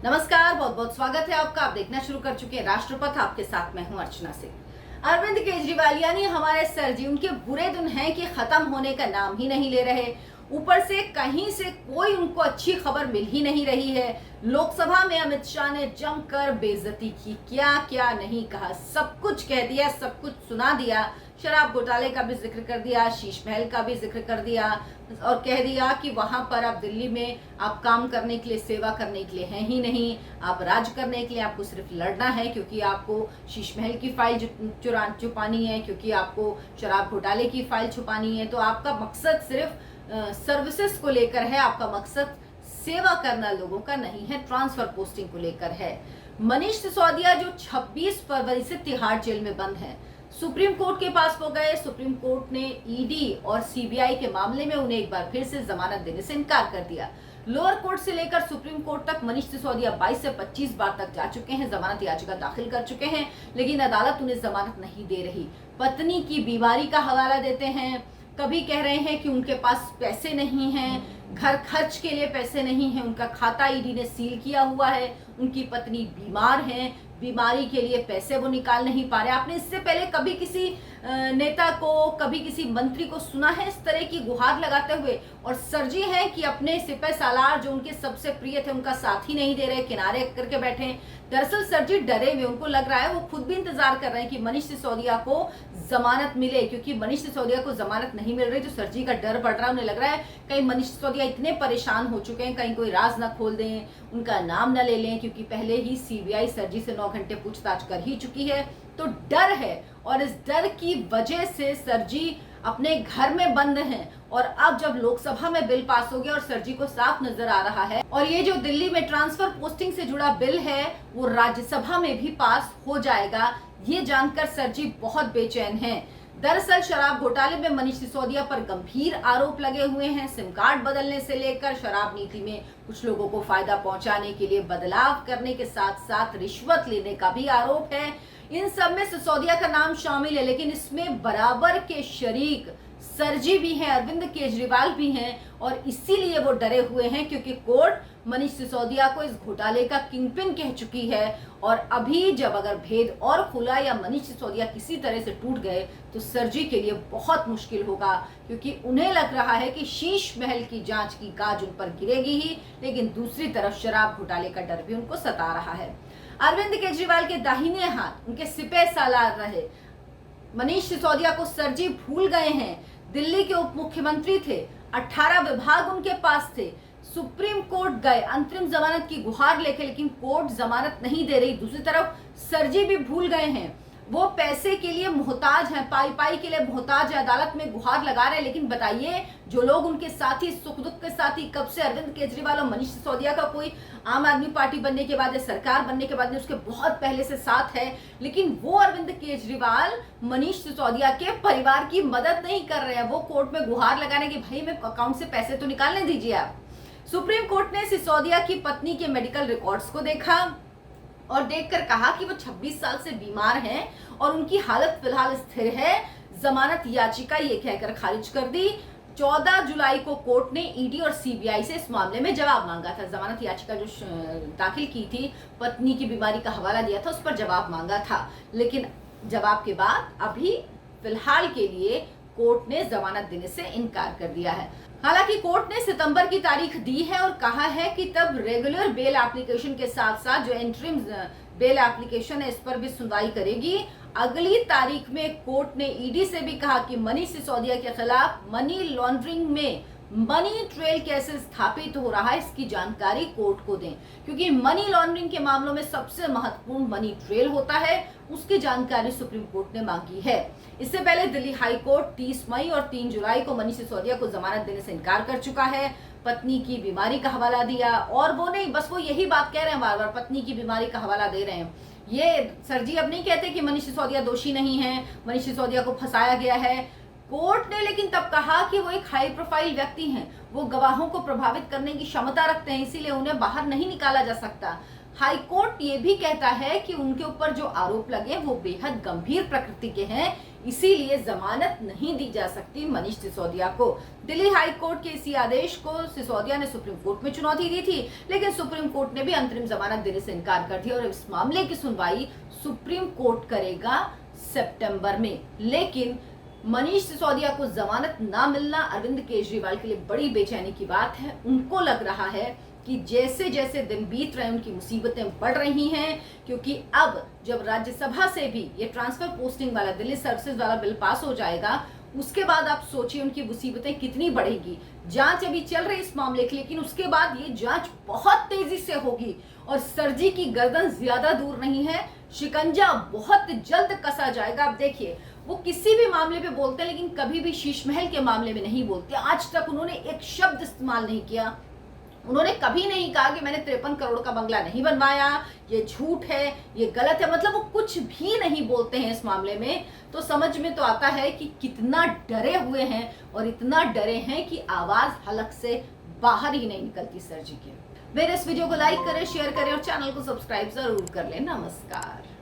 नमस्कार, बहुत बहुत स्वागत है आपका। आप देखना शुरू कर चुके हैं राष्ट्रपथ। आपके साथ मैं हूं अर्चना सिंह। अरविंद केजरीवाल यानी हमारे सर जी, उनके बुरे दिन हैं कि खत्म होने का नाम ही नहीं ले रहे। ऊपर से कहीं से कोई उनको अच्छी खबर मिल ही नहीं रही है। लोकसभा में अमित शाह ने जमकर बेइज्जती की, क्या क्या नहीं कहा, सब कुछ कह दिया, सब कुछ सुना दिया। शराब घोटाले का भी जिक्र कर दिया, शीश महल का भी जिक्र कर दिया और कह दिया कि वहां पर आप दिल्ली में आप काम करने के लिए, सेवा करने के लिए हैं ही नहीं, आप राज करने के लिए आपको सिर्फ लड़ना है, क्योंकि आपको शीश महल की फाइल छुपानी है, क्योंकि आपको शराब घोटाले की फाइल छुपानी है। तो आपका मकसद सिर्फ सर्विसेज को लेकर है, आपका मकसद सेवा करना लोगों का नहीं है, ट्रांसफर पोस्टिंग को लेकर है। मनीष सिसोदिया जो 26 फरवरी से तिहाड़ जेल में बंद है, सुप्रीम कोर्ट के पास वो गए। सुप्रीम कोर्ट ने ईडी और सीबीआई के मामले में उन्हें एक बार फिर से जमानत देने से इनकार कर दिया। लोअर कोर्ट से लेकर सुप्रीम कोर्ट तक मनीष सिसोदिया 22 से 25 बार तक जा चुके हैं, जमानत याचिका दाखिल कर चुके हैं, लेकिन अदालत उन्हें जमानत नहीं दे रही। पत्नी की बीमारी का हवाला देते हैं, कभी कह रहे हैं कि उनके पास पैसे नहीं हैं, घर खर्च के लिए पैसे नहीं हैं, उनका खाता ईडी ने सील किया हुआ है, उनकी पत्नी बीमार है, बीमारी के लिए पैसे वो निकाल नहीं पा रहे। आपने इससे पहले कभी किसी नेता को, कभी किसी मंत्री को सुना है इस तरह की गुहार लगाते हुए? और सरजी है कि अपने सिपह सालार जो उनके सबसे प्रिय थे उनका साथ ही नहीं दे रहे, किनारे करके बैठे हैं। दरअसल सरजी डरे हुए, उनको लग रहा है, वो खुद भी इंतजार कर रहे हैं कि मनीष सिसोदिया को जमानत मिले, क्योंकि मनीष सिसोदिया को जमानत नहीं मिल रही तो सरजी का डर बढ़ रहा है। उन्हें लग रहा है कहीं मनीष सिसोदिया इतने परेशान हो चुके हैं, कहीं कोई राज न खोल दें, उनका नाम न ले लें, क्योंकि पहले ही सीबीआई सरजी से 9 घंटे पूछताछ कर ही चुकी है। तो डर है और इस डर की वजह से सरजी अपने घर में बंद हैं। और अब जब लोकसभा में बिल पास हो गया और सरजी को साफ नजर आ रहा है, और ये जो दिल्ली में ट्रांसफर पोस्टिंग से जुड़ा बिल है वो राज्यसभा में भी पास हो जाएगा, ये जानकर सरजी बहुत बेचैन हैं। दरअसल शराब घोटाले में मनीष सिसोदिया पर गंभीर आरोप लगे हुए हैं। सिम कार्ड बदलने से लेकर शराब नीति में कुछ लोगों को फायदा पहुंचाने के लिए बदलाव करने के साथ साथ रिश्वत लेने का भी आरोप है। इन सब में सिसोदिया का नाम शामिल है, लेकिन इसमें बराबर के शरीक सरजी भी हैं, अरविंद केजरीवाल भी हैं, और इसीलिए वो डरे हुए हैं, क्योंकि कोर्ट मनीष सिसोदिया को इस घोटाले का किंगपिन कह चुकी है। और अभी जब अगर भेद और खुला या मनीष सिसोदिया किसी तरह से टूट गए तो सरजी के लिए बहुत मुश्किल होगा, क्योंकि उन्हें लग रहा है कि शीश महल की जांच की गाज उन पर गिरेगी ही, लेकिन दूसरी तरफ शराब घोटाले का डर भी उनको सता रहा है। अरविंद केजरीवाल के दाहिने हाथ उनके सिपह सालार रहे मनीष सिसोदिया को सरजी भूल गए हैं। दिल्ली के उप मुख्यमंत्री थे, 18 विभाग उनके पास थे, सुप्रीम कोर्ट गए अंतरिम जमानत की गुहार लेके, लेकिन कोर्ट जमानत नहीं दे रही। दूसरी तरफ सरजी भी भूल गए हैं, वो पैसे के लिए मोहताज हैं, पाई पाई के लिए मोहताज है, अदालत में गुहार लगा रहे हैं। लेकिन बताइए, जो लोग उनके साथी, सुख दुख के साथी, कब से अरविंद केजरीवाल और मनीष सिसोदिया का कोई आम आदमी पार्टी बनने के बाद या सरकार बनने के बाद नहीं, उसके बहुत पहले से साथ है, लेकिन वो अरविंद केजरीवाल मनीष सिसोदिया के परिवार की मदद नहीं कर रहे हैं। वो कोर्ट में गुहार लगाने की, भाई मैं अकाउंट से पैसे तो निकालने दीजिए आप। सुप्रीम कोर्ट ने सिसोदिया की पत्नी के मेडिकल रिकॉर्ड्स को देखा और देखकर कहा कि वो 26 साल से बीमार हैं और उनकी हालत फिलहाल स्थिर है। जमानत याचिका ये कहकर खारिज कर दी। 14 जुलाई को कोर्ट ने ईडी और सीबीआई से इस मामले में जवाब मांगा था। जमानत याचिका जो दाखिल की थी, पत्नी की बीमारी का हवाला दिया था, उस पर जवाब मांगा था, लेकिन जवाब के बाद अभी फिलहाल के लिए कोर्ट ने जमानत देने से इनकार कर दिया है। हालांकि कोर्ट ने सितंबर की तारीख दी है और कहा है कि तब रेगुलर बेल एप्लीकेशन के साथ साथ जो इंटरिम बेल एप्लीकेशन है इस पर भी सुनवाई करेगी। अगली तारीख में कोर्ट ने ईडी से भी कहा कि मनीष सिसोदिया के खिलाफ मनी लॉन्ड्रिंग में मनी ट्रेल कैसे स्थापित हो रहा है, इसकी जानकारी कोर्ट को दें, क्योंकि मनी लॉन्ड्रिंग के मामलों में सबसे महत्वपूर्ण मनी ट्रेल होता है, उसकी जानकारी सुप्रीम कोर्ट ने मांगी है। इससे पहले दिल्ली हाई कोर्ट 30 मई और 3 जुलाई को मनीष सिसोदिया को जमानत देने से इनकार कर चुका है। पत्नी की बीमारी का हवाला दिया, और वो नहीं बस वो यही बात कह रहे हैं, बार बार पत्नी की बीमारी का हवाला दे रहे हैं। ये सरजी अब नहीं कहते कि मनीष सिसोदिया दोषी नहीं है, मनीष सिसोदिया को फंसाया गया है। कोर्ट ने लेकिन तब कहा कि वो एक हाई प्रोफाइल व्यक्ति हैं, वो गवाहों को प्रभावित करने की क्षमता रखते हैं, इसीलिए उन्हें बाहर नहीं निकाला जा सकता। हाई कोर्ट ये भी कहता है कि उनके ऊपर जो आरोप लगे वो बेहद गंभीर प्रकृति के हैं, इसीलिए जमानत नहीं दी जा सकती मनीष सिसोदिया को। दिल्ली हाई कोर्ट के इसी आदेश को सिसोदिया ने सुप्रीम कोर्ट में चुनौती दी थी, लेकिन सुप्रीम कोर्ट ने भी अंतरिम जमानत देने से इनकार कर दिया और इस मामले की सुनवाई सुप्रीम कोर्ट करेगा सितंबर में। लेकिन मनीष सिसोदिया को जमानत ना मिलना अरविंद केजरीवाल के लिए बड़ी बेचैनी की बात है। उनको लग रहा है कि जैसे जैसे दिन बीत रहे उनकी मुसीबतें बढ़ रही हैं, क्योंकि अब जब राज्यसभा से भी ये ट्रांसफर पोस्टिंग वाला दिल्ली सर्विसेज वाला बिल पास हो जाएगा, उसके बाद आप सोचिए उनकी मुसीबतें कितनी बढ़ेगी। जांच अभी चल रही इस मामले की, लेकिन उसके बाद ये जांच बहुत तेजी से होगी और सरजी की गर्दन ज्यादा दूर नहीं है, शिकंजा बहुत जल्द कसा जाएगा। आप देखिए, वो किसी भी मामले पे बोलते हैं, लेकिन कभी भी शीश महल के मामले में नहीं बोलते। आज तक उन्होंने एक शब्द इस्तेमाल नहीं किया। उन्होंने कभी नहीं कहा कि मैंने 53 करोड़ का बंगला नहीं बनवाया, ये झूठ है, ये गलत है। मतलब वो कुछ भी नहीं बोलते हैं इस मामले में। तो समझ में तो आता है कि कितना डरे हुए हैं, और इतना डरे हैं कि आवाज हलक से बाहर ही नहीं निकलती सर जी के। मेरे इस वीडियो को लाइक करें, शेयर करें और चैनल को सब्सक्राइब जरूर कर लें। नमस्कार।